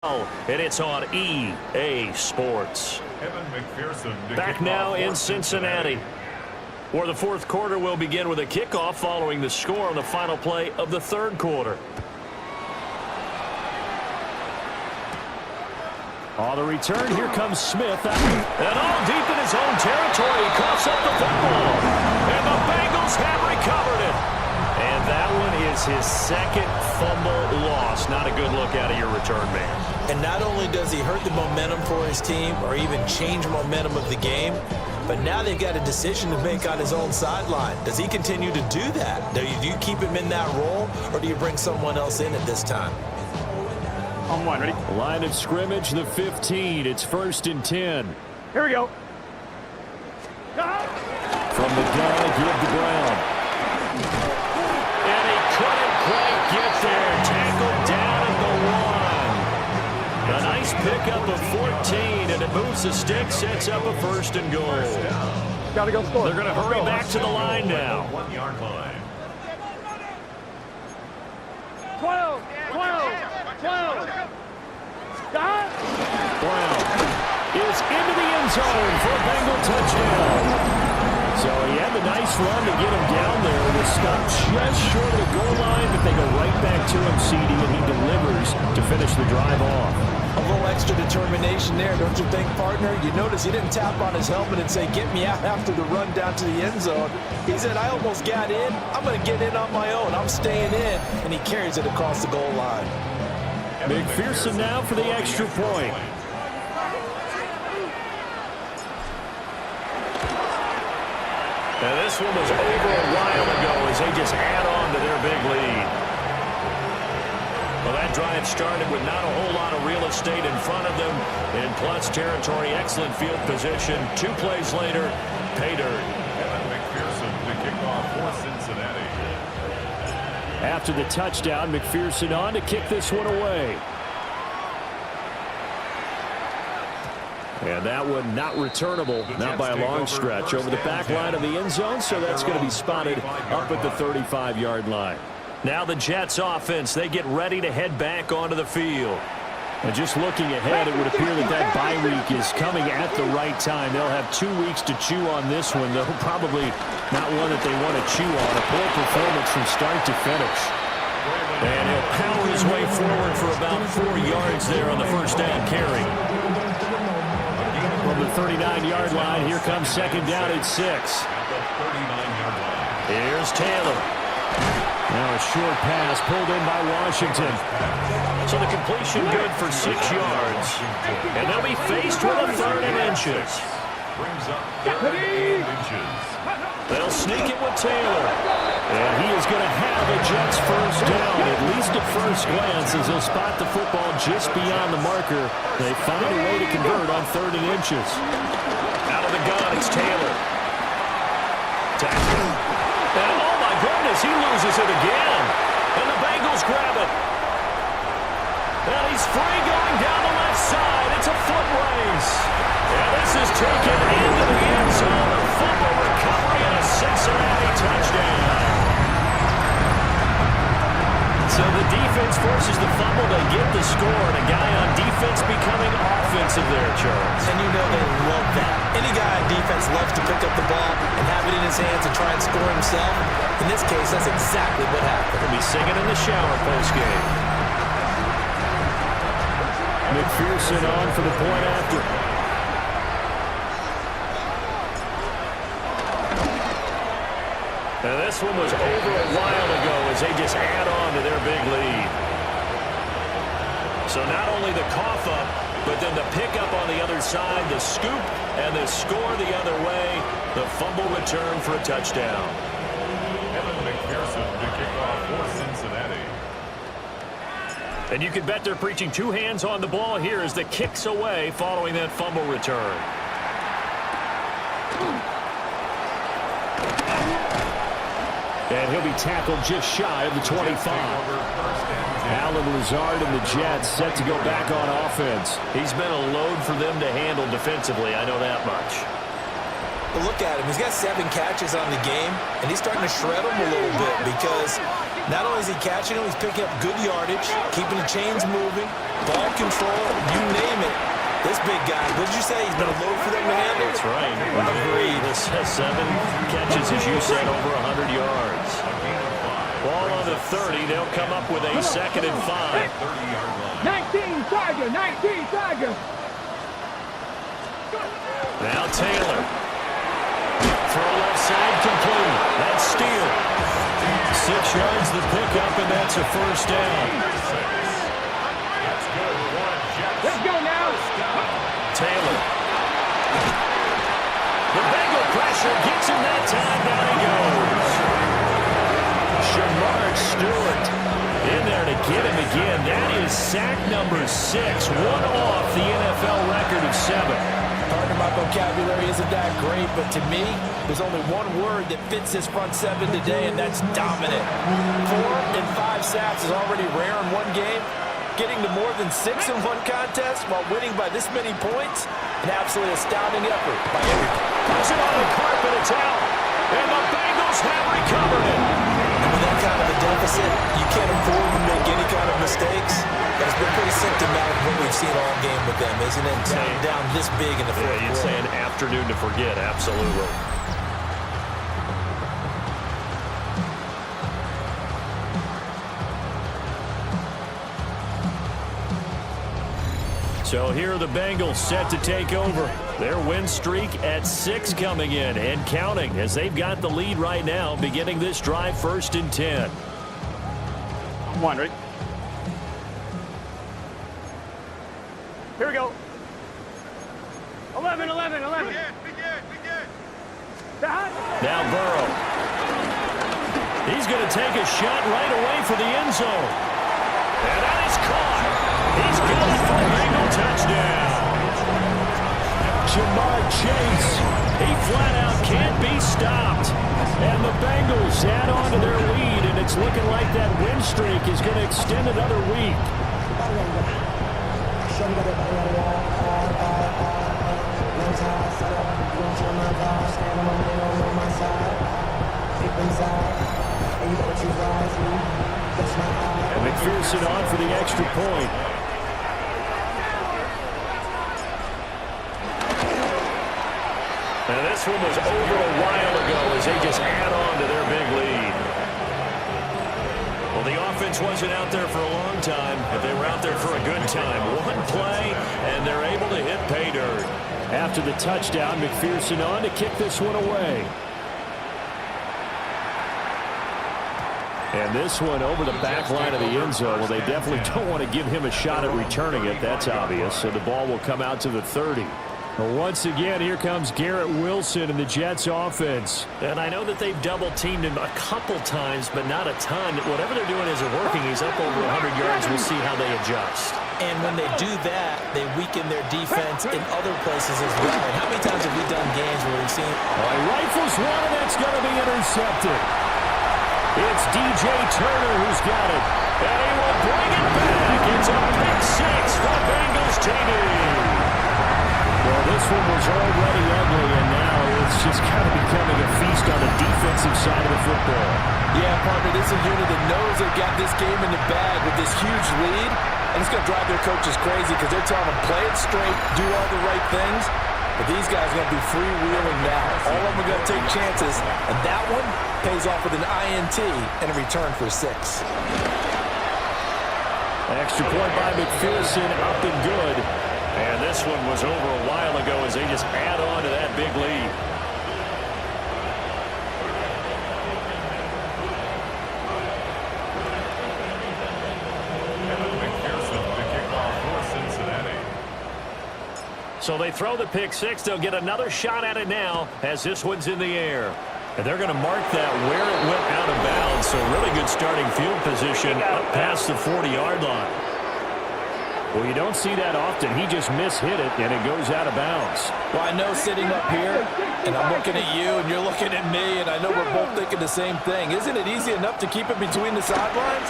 And it's on EA Sports. Back now in Cincinnati, where the fourth quarter will begin with a kickoff following the score on the final play of the third quarter. On the return, here comes Smith. And all deep in his own territory, he coughs up the football. And the Bengals have recovered it. And that one is his second fumble loss. Not a good look out of your return man. And not only does he hurt the momentum for his team or even change momentum of the game, but now they've got a decision to make on his own sideline. Does he continue to do that? Do you keep him in that role, or do you bring someone else in at this time? On one, ready? Line of scrimmage, the 15. It's 1st and 10. Here we go. From the gun, give to Brown. And he couldn't quite get there. Tackled down at the 1. A nice pickup of 14, and it moves the stick, sets up a 1st and goal. Gotta go score. They're going to hurry back to the line now. 1-yard line. 12. Brown is into the end zone for a Bengal touchdown. So he had the nice run to get him down there. It was stopped just short of the goal line, but they go right back to him, CD, and he delivers to finish the drive off. A little extra determination there, don't you think, partner? You notice he didn't tap on his helmet and say, get me out after the run down to the end zone. He said, I almost got in. I'm going to get in on my own. I'm staying in. And he carries it across the goal line. McPherson now for the extra point. Now this one was over a while ago as they just add on to their big lead. Well, that drive started with not a whole lot of real estate in front of them. In plus territory, excellent field position. 2 plays later, pay dirt. McPherson to kick off for Cincinnati. After the touchdown, McPherson on to kick this one away. And that one not returnable, not by a long stretch, over the back line of the end zone, so that's going to be spotted up at the 35-yard line. Now the Jets offense, they get ready to head back onto the field. And just looking ahead, it would appear that bye week is coming at the right time. They'll have 2 weeks to chew on this one, though probably not one that they want to chew on. A poor performance from start to finish. And he'll power his way forward for about 4 yards there on the first down carry. From the 39-yard line, here comes 2nd down at 6. Here's Taylor. Now a short pass pulled in by Washington. So the completion good for 6 yards. And they'll be faced with a 3rd and inches. They'll sneak it with Taylor. And he is going to have a Jets first down, at least at first glance, as they'll spot the football just beyond the marker. They find a way to convert on 3rd and inches. Out of the gun, it's Taylor. Tackle. And oh my goodness, he loses it again. And the Bengals grab it. And he's free going down the left side. It's a foot race. And this is taken into the end zone. A fumble recovery and a Cincinnati touchdown. So the defense forces the fumble. They get the score. And a guy on defense becoming offensive there, Charles. And you know they love that. Any guy on defense loves to pick up the ball and have it in his hands and try and score himself. In this case, that's exactly what happened. He'll be singing in the shower post-game. McPherson on for the point after. And this one was over a while ago as they just add on to their big lead. So not only the cough up, but then the pickup on the other side, the scoop, and the score the other way, the fumble return for a touchdown. McPherson to kick off for Cincinnati. And you can bet they're preaching 2 hands on the ball here as the kicks away following that fumble return. And he'll be tackled just shy of the 25. Alan Lazard and the Jets set to go back on offense. He's been a load for them to handle defensively, I know that much. Well, look at him. He's got 7 catches on the game, and he's starting to shred them a little bit because not only is he catching them, he's picking up good yardage, keeping the chains moving, ball control, you name it. This big guy, what did you say? He's been a load for them to handle? That's right. Agreed. This has 7 catches, as you said, over 100 yards. Ball on the 30. They'll come up with a 2nd and 5. 19 Tiger, 19 Tiger. Now Taylor. Throw left side complete. That's Steele. 6 yards the pickup, and that's a 1st down. Let's go now. Taylor. The Bengal pressure gets him that time. Down he goes. Shamar Stewart in there to get him again. That is sack number 6. One off the NFL record of 7. Pardon my vocabulary isn't that great, but to me, there's only one word that fits this front 7 today, and that's dominant. 4 and 5 sacks is already rare in one game. Getting to more than 6 in one contest while winning by this many points, an absolutely astounding effort by everybody. Puts it on the carpet, it's out. And the Bengals have recovered it. And with that kind of a deficit, you can't afford to make any kind of mistakes. But it's been pretty symptomatic of what we've seen all game with them, isn't it? Down this big in the fourth quarter. You'd say an afternoon to forget, absolutely. So here are the Bengals set to take over. Their win streak at 6 coming in and counting as they've got the lead right now, beginning this drive 1st and 10. 1, ready? Here we go. 11, 11, 11. We good. Now Burrow. He's going to take a shot right away for the end zone. And that is caught. He's got it for a Bengal touchdown. Jamar Chase. He flat out can't be stopped. And the Bengals add on to their lead, and it's looking like that win streak is going to extend another week. And McPherson on for the extra point. And this one was over a while ago as they just add on to their big lead. Well, the offense wasn't out there for a long time, but they were out there for a good time. One play, and they're able to hit pay dirt. After the touchdown, McPherson on to kick this one away. And this one over the back line of the end zone. Well, they definitely don't want to give him a shot at returning it. That's obvious. So the ball will come out to the 30. Well, once again, here comes Garrett Wilson and the Jets offense. And I know that they've double-teamed him a couple times, but not a ton. Whatever they're doing isn't working. He's up over 100 yards. We'll see how they adjust. And when they do that, they weaken their defense in other places as well. And how many times have we done games where we've seen... Rifles one, and that's going to be intercepted. It's DJ Turner who's got it. And he will bring it back. It's a pick 6 for Bengals TD. Well, this one was already ugly, and now it's just kind of becoming a feast on the defensive side of the football. Yeah, partner, this is a unit that knows they've got this game in the bag with this huge lead, and it's going to drive their coaches crazy because they're telling them play it straight, do all the right things, but these guys are going to be freewheeling now. All of them are going to take chances, and that one pays off with an INT and a return for 6. Extra point by McPherson, up and good. And this one was over a while ago as they just add on to that big lead. McPherson to kick off for Cincinnati. So they throw the pick 6. They'll get another shot at it now as this one's in the air. And they're going to mark that where it went out of bounds. So really good starting field position up past the 40-yard line. Well, you don't see that often. He just mishit it, and it goes out of bounds. Well, I know sitting up here, and I'm looking at you, and you're looking at me, and I know we're both thinking the same thing. Isn't it easy enough to keep it between the sidelines?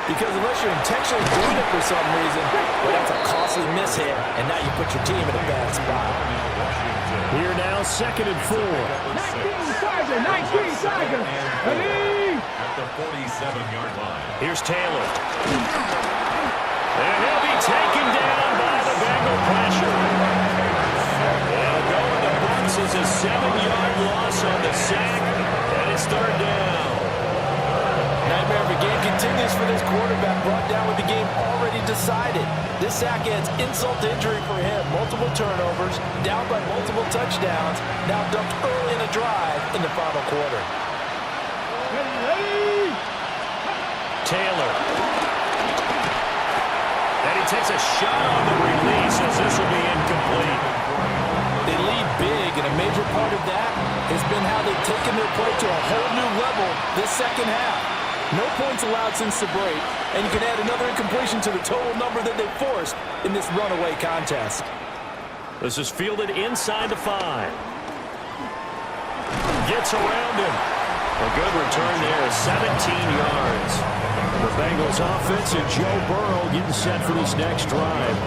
because unless you're intentionally doing it for some reason, well, that's a costly miss hit, and now you put your team in a bad spot. Here now, 2nd and 4. 19 Tiger. Ready? At the 47-yard line. Here's Taylor. And he'll be taken down by the Bengal pressure. It'll go in the box as a 7-yard loss on the sack, and it's 3rd down. Nightmare of a game continues for this quarterback, brought down with the game already decided. This sack adds insult to injury for him. Multiple turnovers, down by multiple touchdowns, now dumped early in the drive in the final quarter. Taylor. And he takes a shot on the release as this will be incomplete. They lead big, and a major part of that has been how they've taken their play to a whole new level this second half. No points allowed since the break, and you can add another incompletion to the total number that they forced in this runaway contest. This is fielded inside the 5. Gets around him. A good return there, 17 yards. The Bengals offense and Joe Burrow getting set for this next drive.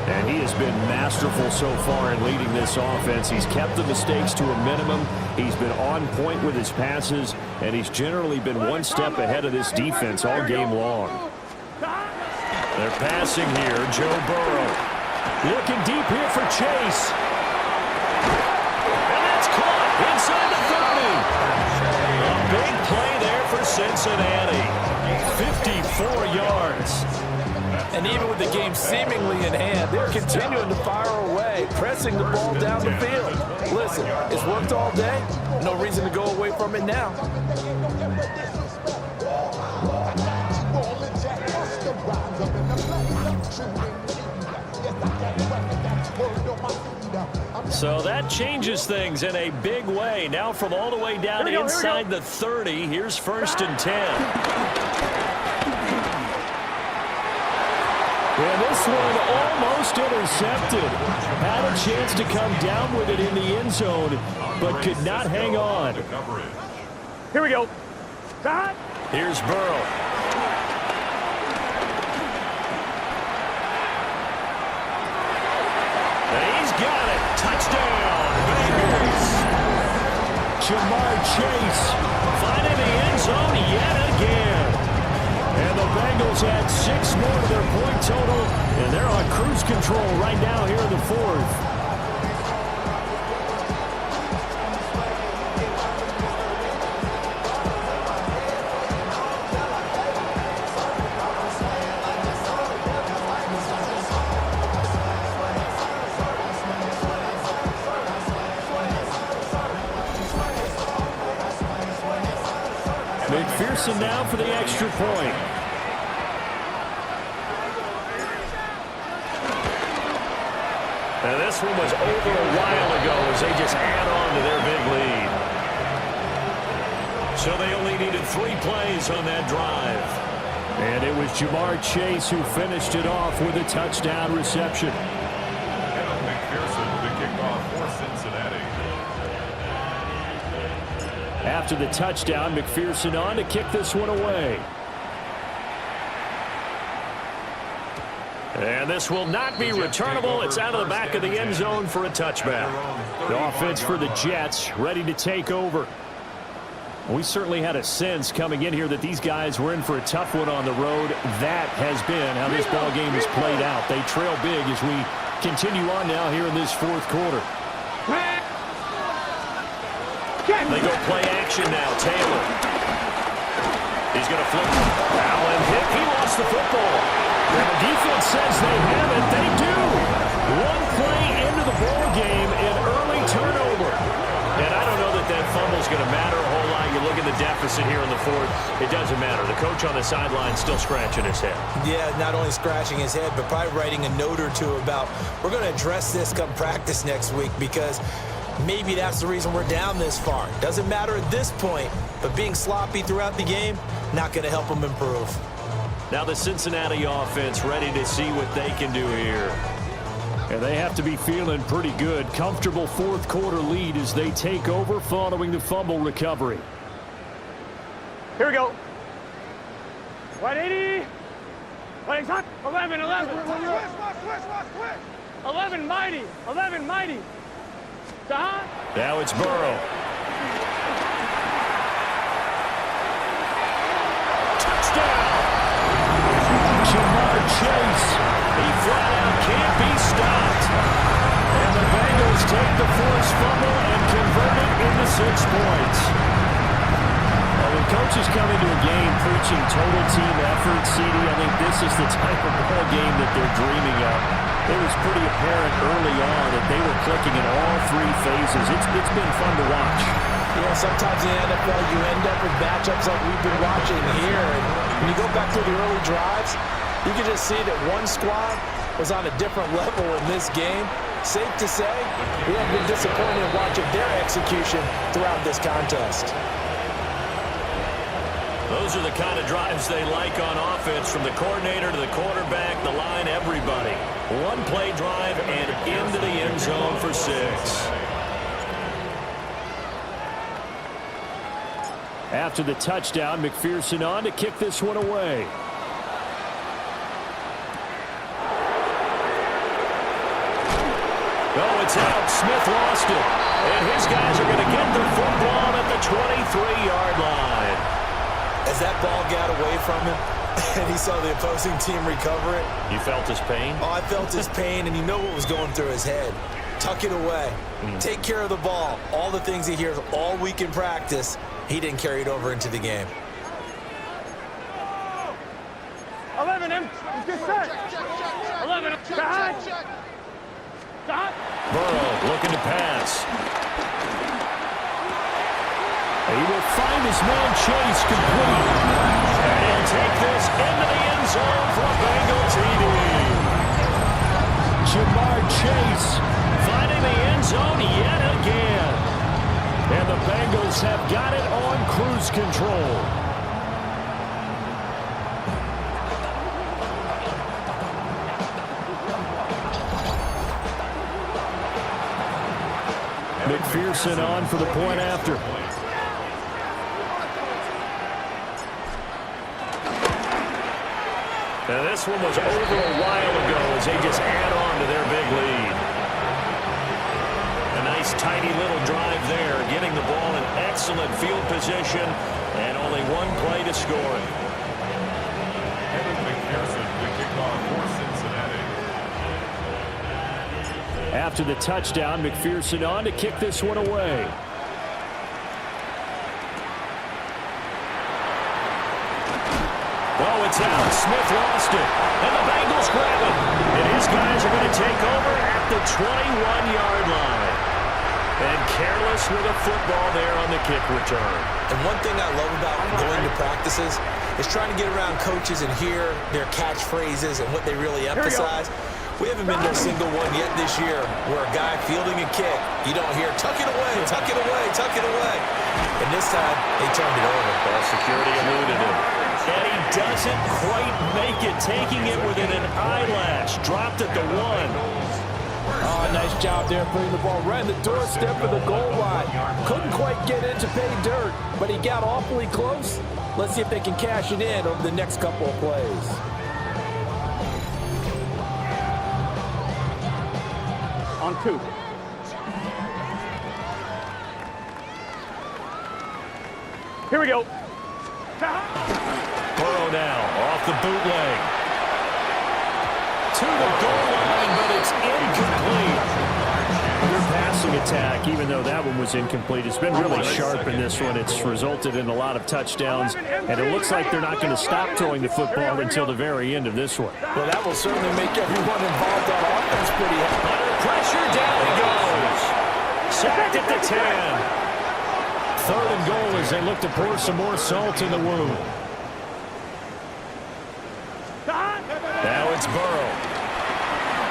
And he has been masterful so far in leading this offense. He's kept the mistakes to a minimum. He's been on point with his passes, and he's generally been one step ahead of this defense all game long. They're passing here. Joe Burrow looking deep here for Chase. And that's caught inside the 30. A big play there for Cincinnati. 54 yards. And even with the game seemingly in hand, they're continuing to fire away, pressing the ball down the field. Listen, it's worked all day. No reason to go away from it now. So that changes things in a big way. Now from all the way down inside the 30, here's 1st and 10. And this one almost intercepted. Had a chance to come down with it in the end zone, but could not hang on. Here we go. Here's Burrow. And he's got it. Touchdown, Bengals. Jamar Chase finding the end zone yet again. And the Bengals add 6 more to their point total, and they're on cruise control right now here in the 4th. McPherson now for the extra point. And this one was over a while ago as they just add on to their big lead. So they only needed 3 plays on that drive. And it was Jamar Chase who finished it off with a touchdown reception. McPherson, the kickoff for Cincinnati. After the touchdown, McPherson on to kick this one away. And this will not be returnable. It's out of the back of the end zone for a touchback. The offense for the Jets ready to take over. We certainly had a sense coming in here that these guys were in for a tough one on the road. That has been how this ball game has played out. They trail big as we continue on now here in this 4th quarter. They go play action now. Taylor. He's going to flip. Allen hit. He lost the football. And the defense says they have it. They do. 1 play into the ball game, an early turnover. And I don't know that that fumble is going to matter a whole lot. You look at the deficit here in the 4th. It doesn't matter. The coach on the sideline still scratching his head. Yeah, not only scratching his head, but probably writing a note or two about we're going to address this come practice next week because maybe that's the reason we're down this far. Doesn't matter at this point, but being sloppy throughout the game, not going to help them improve. Now the Cincinnati offense ready to see what they can do here. And they have to be feeling pretty good. Comfortable 4th quarter lead as they take over following the fumble recovery. Here we go. 180. Wait, 11, 11. 11 mighty. 11 mighty. Now it's Burrow. Touchdown! Jamar Chase. He flat out can't be stopped. And the Bengals take the forced fumble and convert it into 6 points. Well, when coaches come into a game preaching total team effort, CD, I think this is the type of ball game that they're dreaming of. It was pretty apparent early on that they were clicking in all 3 phases. It's been fun to watch. Yeah, sometimes in the NFL you end up with matchups like we've been watching here. And when you go back to the early drives, you can just see that one squad was on a different level in this game. Safe to say, we have been disappointed watching their execution throughout this contest. Those are the kind of drives they like on offense, from the coordinator to the quarterback, the line, everybody. One play drive and into the end zone for 6. After the touchdown, McPherson on to kick this one away. Oh, it's out. Smith lost it. And his guys are going to get the football at the 23-yard line. As that ball got away from him and he saw the opposing team recover it. You felt his pain? Oh, I felt his pain, and you know what was going through his head. Tuck it away. Take care of the ball. All the things he hears all week in practice, he didn't carry it over into the game. 11, just set. 11, behind. Burrow looking to pass. He will find his man Chase complete. And take this into the end zone for a Bengal TD. Jamar Chase finding the end zone yet again. And the Bengals have got it on cruise control. McPherson on for the point after. Now this one was over a while ago as they just add on to their big lead. A nice tidy little drive there, getting the ball in excellent field position, and only one play to score it. McPherson, the kickoff for Cincinnati. After the touchdown, McPherson on to kick this one away. Oh, it's out. Smith lost it. And the Bengals grab it. And his guys are going to take over at the 21-yard line. And careless with a football there on the kick return. And one thing I love about going to practices is trying to get around coaches and hear their catchphrases and what they really emphasize. We haven't been to a single one yet this year where a guy fielding a kick, you don't hear, tuck it away, tuck it away, tuck it away. And this time, they turned it over. Ball security eluded him. And he doesn't quite make it, taking it within an eyelash. Dropped at the 1. Oh, nice job there putting the ball right in the doorstep of the goal line. Couldn't quite get in to pay dirt, but he got awfully close. Let's see if they can cash it in over the next couple of plays. On 2. Here we go. Burrow now off the bootleg. To the goal line, but it's incomplete. Their passing attack, even though that one was incomplete, it's been really sharp in this one. It's resulted in a lot of touchdowns, and it looks like they're not going to stop throwing the football until the very end of this one. Well, that will certainly make everyone involved on offense pretty happy. Under pressure, down he goes. Sacked at the 10. 3rd and goal as they look to pour some more salt in the wound. Now it's Burrow.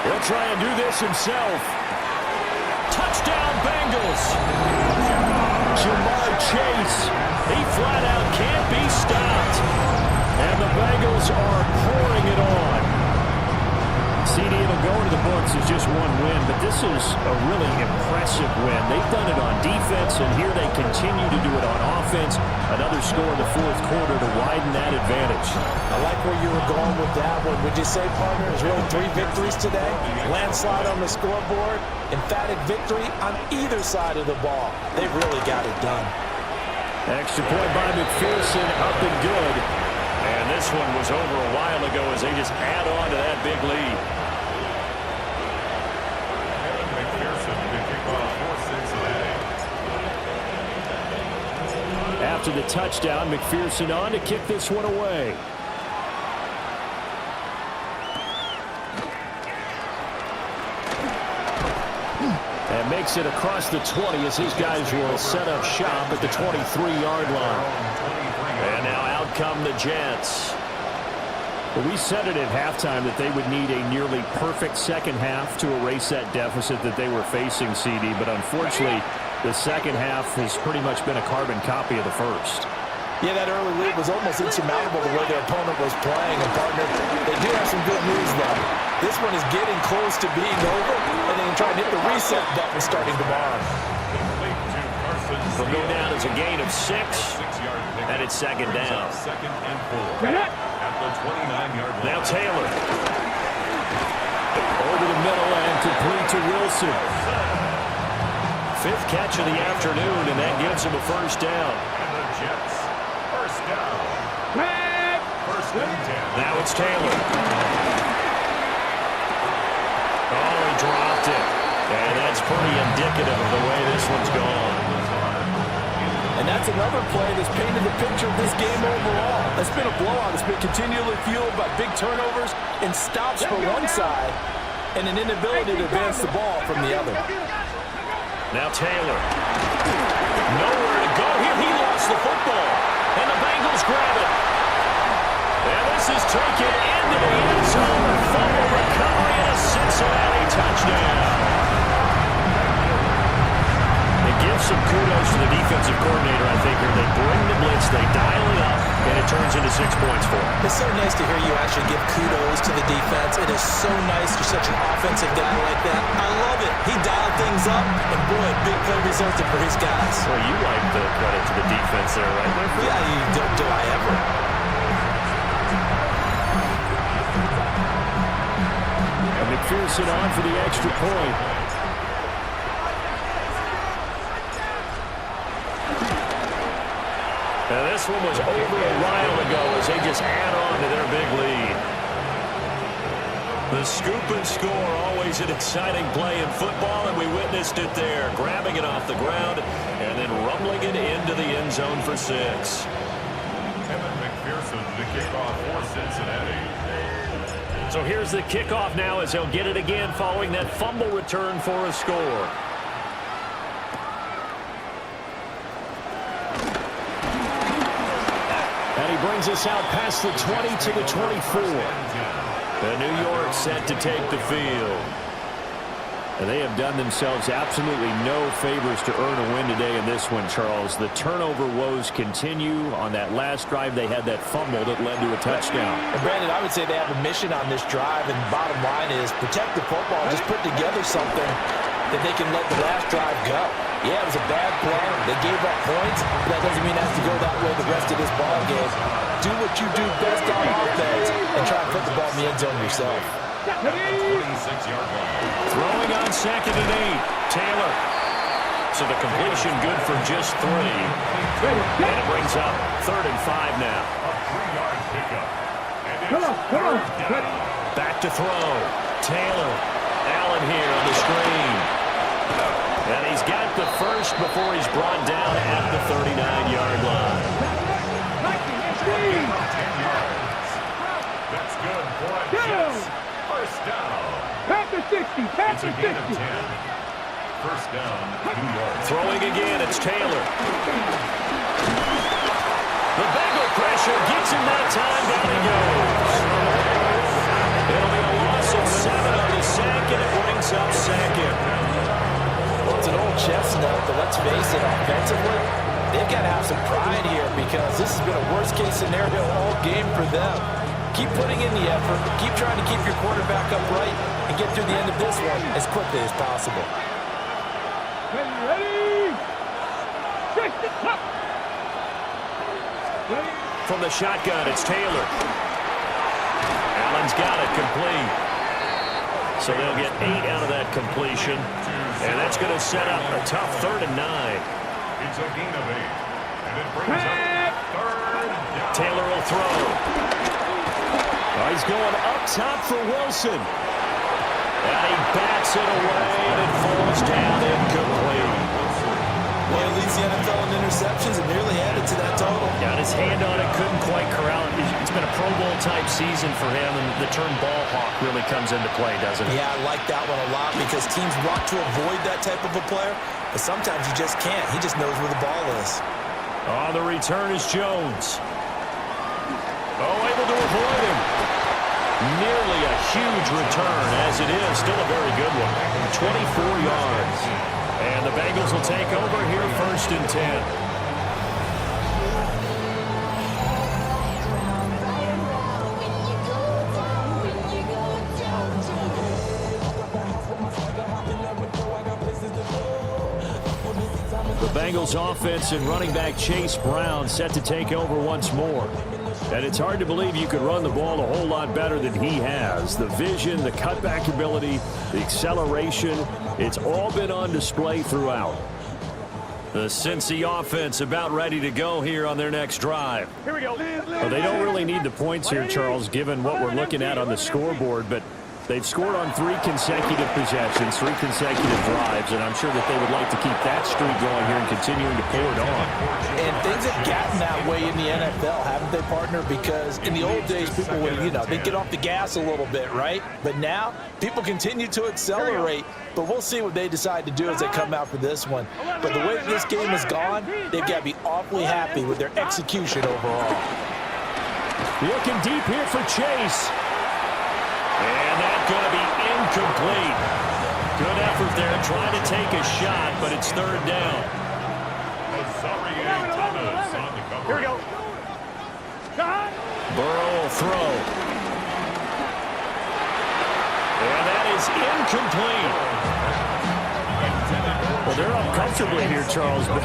He'll try and do this himself. Touchdown, Bengals. Jamar Chase. He flat out can't be stopped. And the Bengals are pouring it on. CD, it'll go into the books as just one win, but this is a really impressive win. They've done it on defense, and here they continue to do it on offense. Another score in the fourth quarter to widen that advantage. I like where you were going with that one. Would you say, partner, it's really 3 victories today? Landslide on the scoreboard, emphatic victory on either side of the ball. They really got it done. Extra point by McPherson, up and good. And this one was over a while ago as they just add on to that big lead. McPherson to kick off for Cincinnati. After the touchdown, McPherson on to kick this one away. And makes it across the 20 as his guys will set up shop at the 23-yard line. And now out come the Jets. Well, we said it at halftime that they would need a nearly perfect second half to erase that deficit that they were facing, CD. But unfortunately, the second half has pretty much been a carbon copy of the first. Yeah, that early lead was almost insurmountable the way their opponent was playing. And, partner, they do have some good news, though. This one is getting close to being over, and they can try and hit the reset button starting tomorrow. They'll go down as a gain of 6, and it's second down. Second and 4 at the 29-yard line. Now Taylor. Over the middle and complete to Wilson. 5th catch of the afternoon, and that gives him a first down. And the Jets, first down. First and 10. Now it's Taylor. Oh, he dropped it. And that's pretty indicative of the way this one's gone. And that's another play that's painted the picture of this game overall. It's been a blowout. It's been continually fueled by big turnovers and stops for one side and an inability to advance the ball from the other. Now Taylor. Nowhere to go here. He lost the football. And the Bengals grab it. And this is taken into the end zone. Fumble recovery and a Cincinnati touchdown. It gives some kudos to the defensive coordinator, I think, here. They bring the blitz, they dial it up, and it turns into 6 points for them. It's so nice to hear you actually give kudos to the defense. It is so nice you're such an offensive guy like that. I love it. He dialed things up, and boy, a big play resulted for his guys. Well, you like the credit to the defense there, right, my friend? Yeah, do I ever? And McPherson on for the extra point. Now, this one was over a while ago as they just add on to their big lead. The scoop and score, always an exciting play in football, and we witnessed it there. Grabbing it off the ground and then rumbling it into the end zone for 6. Kevin McPherson to kick off for Cincinnati. So here's the kickoff now as they'll get it again following that fumble return for a score. And he brings us out past the 20 to the 24. And New York set to take the field. And they have done themselves absolutely no favors to earn a win today in this one, Charles. The turnover woes continue. On that last drive, they had that fumble that led to a touchdown. And Brandon, I would say they have a mission on this drive, and bottom line is protect the football, just put together something that they can let the last drive go. Yeah, it was a bad play. They gave up points, but that doesn't mean it has to go that way the rest of this ball game. Do what you do best on offense and try and put the ball in the end zone yourself. 26-yard line. Throwing on 2nd and 8. Taylor. So the completion good for just 3. And it brings up 3rd and 5 now. A 3-yard pickup. And it's third down. Back to throw. Taylor. Allen here on the screen. And he's got the first before he's brought down at the 39-yard line. 10 yards. That's good for a Jets. First down. Past the 60. Past It's a the gain of 60. 10. First down, New York. Throwing again, it's Taylor. The Bengal pressure gets him that time. Down he goes. It'll be a loss of 7 on the sack, and it brings up 2nd. Well, it's an old chestnut, but let's face it, offensively, they've got to have some pride here because this has been a worst-case scenario all game for them. Keep putting in the effort. Keep trying to keep your quarterback upright and get through the end of this one as quickly as possible. Ready? From the shotgun, it's Taylor. Allen's got it complete. So they'll get 8 out of that completion. And that's going to set up a tough 3rd and 9. It's a gain of 8. And it brings up 3rd down. Taylor will throw. Oh, he's going up top for Wilson. And he bats it away, and it falls down incomplete. Well, he leads the NFL in interceptions and nearly added to that total. Got his hand on it, couldn't quite corral it. It's been a Pro Bowl-type season for him, and the term ball hawk really comes into play, doesn't it? Yeah, I like that one a lot because teams want to avoid that type of a player, but sometimes you just can't. He just knows where the ball is. On the return is Jones. Oh, able to avoid him. Nearly a huge return, as it is. Still a very good one. 24 yards. And the Bengals will take over here 1st and 10. The Bengals offense and running back Chase Brown set to take over once more. And it's hard to believe you could run the ball a whole lot better than he has. The vision, the cutback ability, the acceleration, it's all been on display throughout. The Cincy offense about ready to go here on their next drive. Here we go. Well, they don't really need the points here, Charles, given what we're looking at on the scoreboard, but they've scored on 3 consecutive possessions, 3 consecutive drives, and I'm sure that they would like to keep that streak going here and continuing to pour it on. And things have gotten that way in the NFL, haven't they, partner? Because in the old days, people would, they'd get off the gas a little bit, right? But now, people continue to accelerate, but we'll see what they decide to do as they come out for this one. But the way that this game has gone, they've got to be awfully happy with their execution overall. Looking deep here for Chase. And that's going to be incomplete. Good effort there trying to take a shot, but it's 3rd down. Here we go. Burrow will throw. And that is incomplete. Well, they're up comfortably here, Charles, but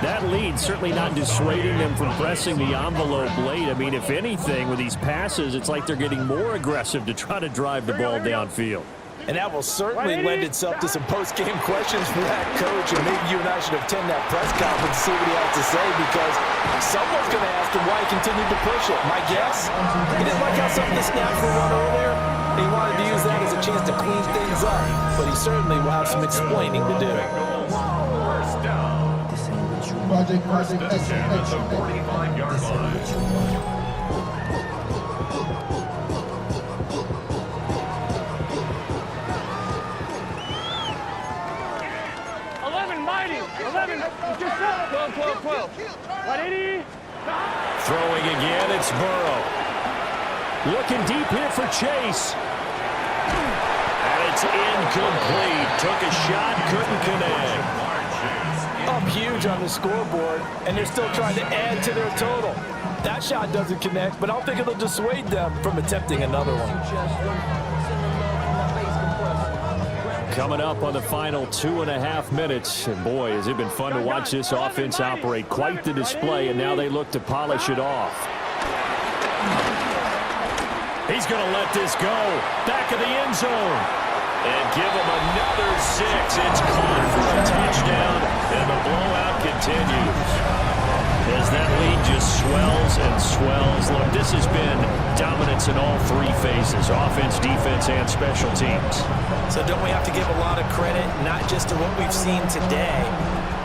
that lead certainly not dissuading them from pressing the envelope late. I mean, if anything, with these passes, it's like they're getting more aggressive to try to drive the ball downfield. And that will certainly lend itself to some post-game questions for that coach, and maybe you and I should attend that press conference to see what he has to say, because someone's going to ask him why he continued to push it. My guess, he didn't like how some of the snaps were run earlier, and he wanted to use that as a chance to clean things up, but he certainly will have some explaining to do. First down. First and 10 at the 45-yard line. Just 12. 180. Throwing again, it's Burrow. Looking deep here for Chase. And it's incomplete. Took a shot, couldn't connect. Up huge on the scoreboard, and they're still trying to add to their total. That shot doesn't connect, but I don't think it'll dissuade them from attempting another one. Coming up on the final 2.5 minutes. And boy, has it been fun to watch this offense operate. Quite the display, and now they look to polish it off. He's going to let this go. Back of the end zone. And give him another 6. It's caught for a touchdown, and the blowout continues. As that lead just swells and swells. Look, this has been dominance in all 3 phases, offense, defense, and special teams. So don't we have to give a lot of credit, not just to what we've seen today,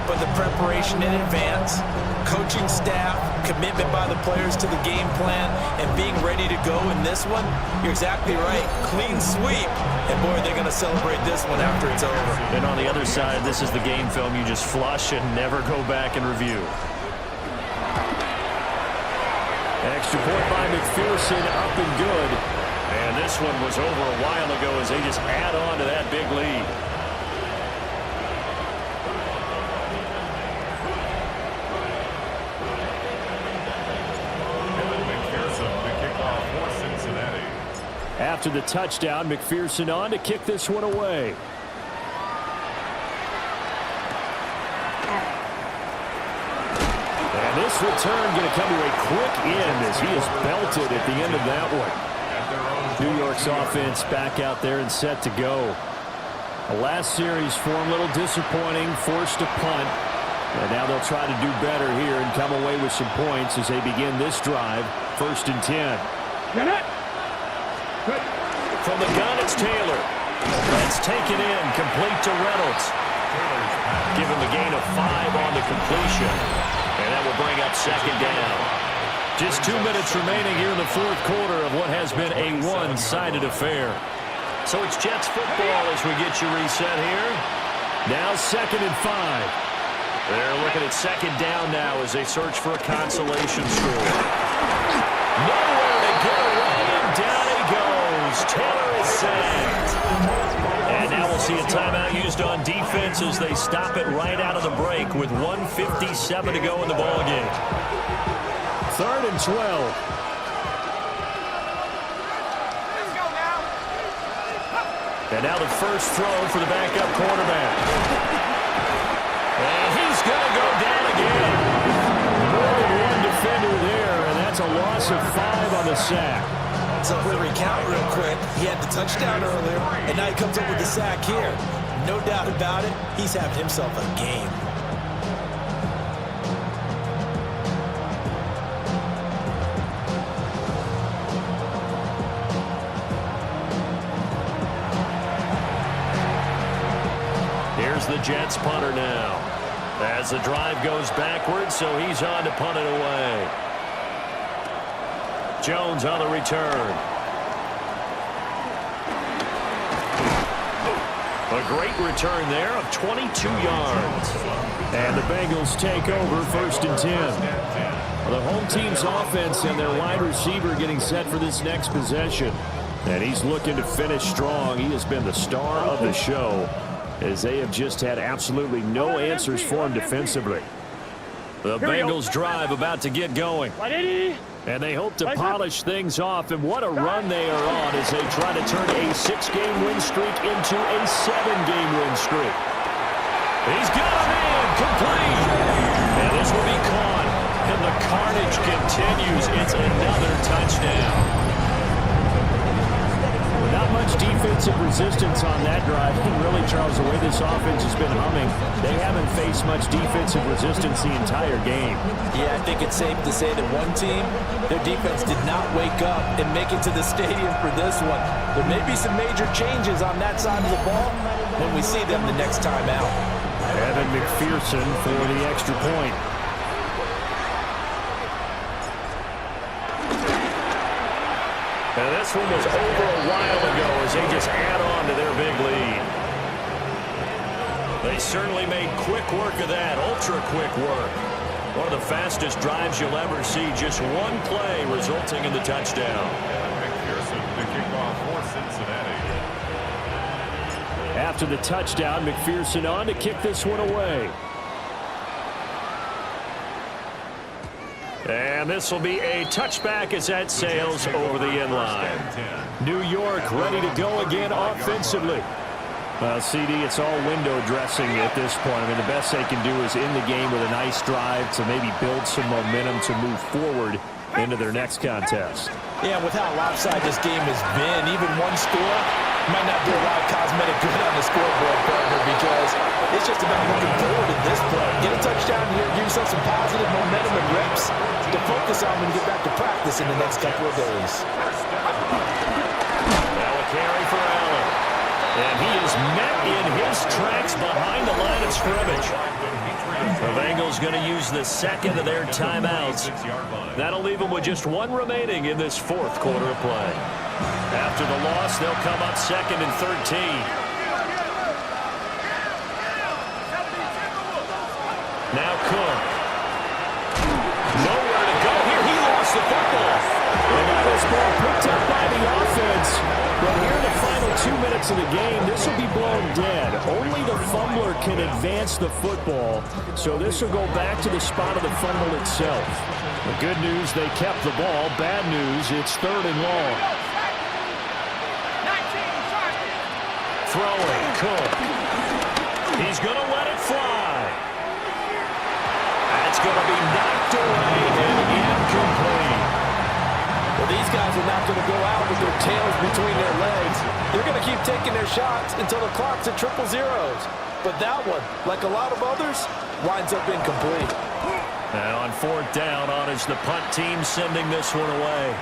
but the preparation in advance, coaching staff, commitment by the players to the game plan, and being ready to go in this one? You're exactly right. Clean sweep. And boy, they're going to celebrate this one after it's over. And on the other side, this is the game film you just flush and never go back and review. Extra point by McPherson, up and good. And this one was over a while ago as they just add on to that big lead. McPherson to kick off for Cincy. After the touchdown, McPherson on to kick this one away. And this return going to come to a quick end as he is belted at the end of that one. New York's offense back out there and set to go. The last series for him, a little disappointing, forced to punt. And now they'll try to do better here and come away with some points as they begin this drive. 1st and 10. From the gun, it's Taylor. That's taken in, complete to Reynolds. Give him a gain of 5 on the completion. And that will bring up 2nd down. Just 2 minutes remaining here in the 4th quarter of what has been a one-sided affair. So it's Jets football as we get you reset here. Now 2nd and 5. They're looking at 2nd down now as they search for a consolation score. Nowhere to get away, and down he goes. Taylor is sacked. And now we'll see a timeout used on defense as they stop it right out of the break with 1:57 to go in the ballgame. 3rd and 12. And now the first throw for the backup quarterback. And he's going to go down again. More than one defender there, and that's a loss of 5 on the sack. So if we recount real quick, he had the touchdown earlier, and now he comes up with the sack here. No doubt about it, he's having himself a game. Here's the Jets punter now. As the drive goes backwards, so he's on to punt it away. Jones on the return. A great return there of 22 yards. And the Bengals take over 1st and 10. The home team's offense and their wide receiver getting set for this next possession. And he's looking to finish strong. He has been the star of the show, as they have just had absolutely no answers for him defensively. The Bengals drive about to get going. And they hope to polish things off, and what a run they are on as they try to turn a 6-game win streak into a 7-game win streak. He's got a man complete. And this will be caught. And the carnage continues. It's another touchdown. Not much defensive resistance on that drive. And really, Charles, the way this offense has been humming, they haven't faced much defensive resistance the entire game. Yeah, I think it's safe to say that one team, their defense did not wake up and make it to the stadium for this one. There may be some major changes on that side of the ball when we see them the next time out. Evan McPherson for the extra point. And this one was over a while ago as they just add on to their big lead. They certainly made quick work of that, ultra-quick work. One of the fastest drives you'll ever see, just one play resulting in the touchdown. McPherson to kick off for Cincinnati. After the touchdown, McPherson on to kick this one away. And this will be a touchback as that sails over the end line. New York ready to go again offensively. CD, it's all window dressing at this point. I mean, the best they can do is in the game with a nice drive to maybe build some momentum to move forward into their next contest. Yeah, with how lopsided this game has been, even one score might not do a lot of cosmetic good on the scoreboard, partner, because it's just about looking forward at this play. Get a touchdown here, give yourself some positive momentum and reps to focus on when you get back to practice in the next couple of days. Now a carry for Allen. And he is met in his tracks behind the line of scrimmage. The Bengals going to use the second of their timeouts. That'll leave them with just one remaining in this 4th quarter of play. After the loss, they'll come up 2nd and 13. Now Cook. Nowhere to go here. He lost the football. And that was ball picked up by the offense. But here in the final 2 minutes of the game, this will be blown dead. Only the fumbler can advance the football. So this will go back to the spot of the fumble itself. The good news, they kept the ball. Bad news, it's 3rd and long. throwing. Cook. He's going to let it fly. That's going to be knocked away and incomplete. Well, these guys are not going to go out with their tails between their legs. They're going to keep taking their shots until the clock's at triple zeros. But that one, like a lot of others, winds up incomplete. And on fourth down, on is the punt team sending this one away.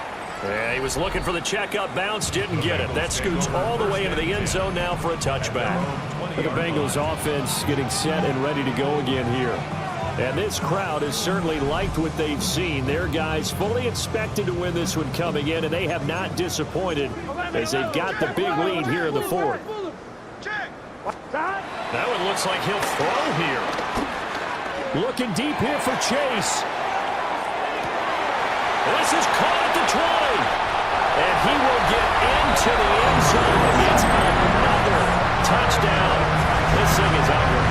Yeah, he was looking for the checkup bounce, didn't get it. That scoots all the way into the end zone now for a touchback. The Bengals offense getting set and ready to go again here. And this crowd has certainly liked what they've seen. Their guys fully expected to win this one coming in, and they have not disappointed as they've got the big lead here in the fourth. That one looks like he'll throw here. Looking deep here for Chase. This is caught at the 20. And he will get into the end zone. It's another touchdown. This thing is ugly.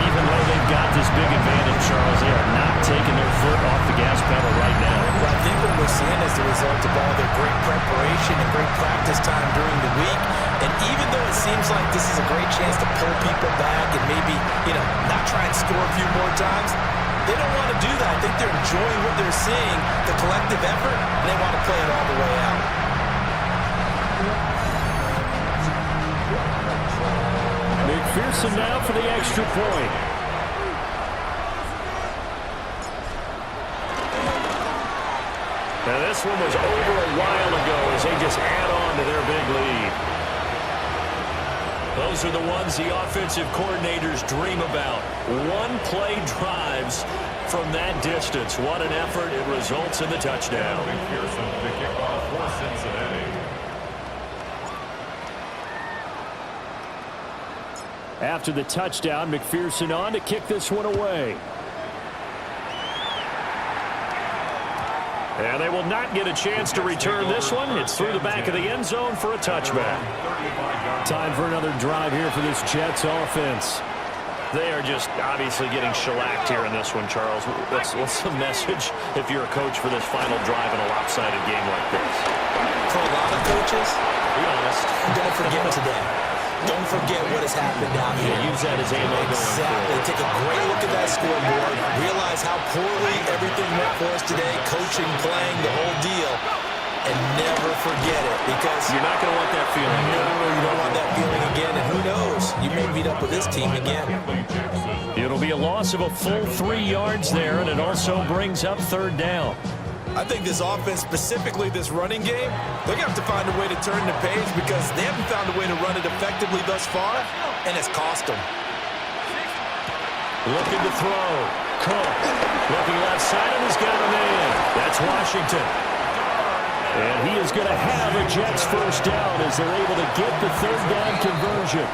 Even though they've got this big advantage, Charles, they are not taking their foot off the gas pedal right now. Well, I think what we're seeing is the result of all their great preparation and great practice time during the week. And even though it seems like this is a great chance to pull people back and maybe, not try and score a few more times, they don't want to do that. I think they're enjoying what they're seeing, the collective effort, and they want to play it all the way out. McPherson now for the extra point. Now this one was over a while ago as they just add on to their big lead. Those are the ones the offensive coordinators dream about. One-play drives from that distance. What an effort. It results in the touchdown. McPherson, the kickoff for Cincinnati. After the touchdown, McPherson on to kick this one away. And they will not get a chance to return this one. It's through the back of the end zone for a touchback. Time for another drive here for this Jets offense. They are just obviously getting shellacked here in this one, Charles. What's the message if you're a coach for this final drive in a lopsided game like this? For a lot of coaches, be honest, don't forget today. Don't forget what has happened down here. Use that as ammo. Exactly. Take a great look at that scoreboard. Realize how poorly everything went for us today. Coaching, playing, the whole deal. And never forget it, because you're not going to want that feeling. No, you don't want that feeling again. And who knows? You may meet up with this team again. It'll be a loss of a full 3 yards there, and it also brings up third down. I think this offense, specifically this running game, they're going to have to find a way to turn the page because they haven't found a way to run it effectively thus far, and it's cost them. Looking to throw. Cook. Looking left side, and he's got a man. That's Washington. And he is going to have a Jets first down as they're able to get the third down conversion.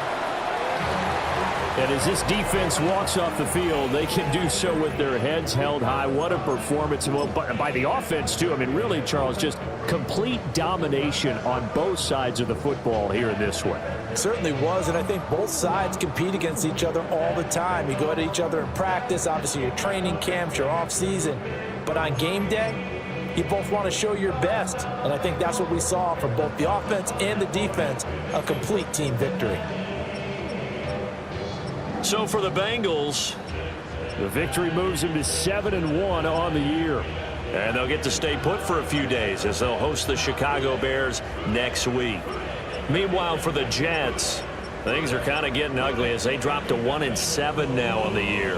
And as this defense walks off the field, they can do so with their heads held high. What a performance by the offense, too. I mean, really, Charles, just complete domination on both sides of the football here in this one. It certainly was, and I think both sides compete against each other all the time. You go at each other in practice, obviously your training camps, your off-season. But on game day, you both want to show your best, and I think that's what we saw from both the offense and the defense, a complete team victory. So for the Bengals, the victory moves them to 7-1 on the year. And they'll get to stay put for a few days as they'll host the Chicago Bears next week. Meanwhile, for the Jets, things are kind of getting ugly as they drop to 1-7 now on the year.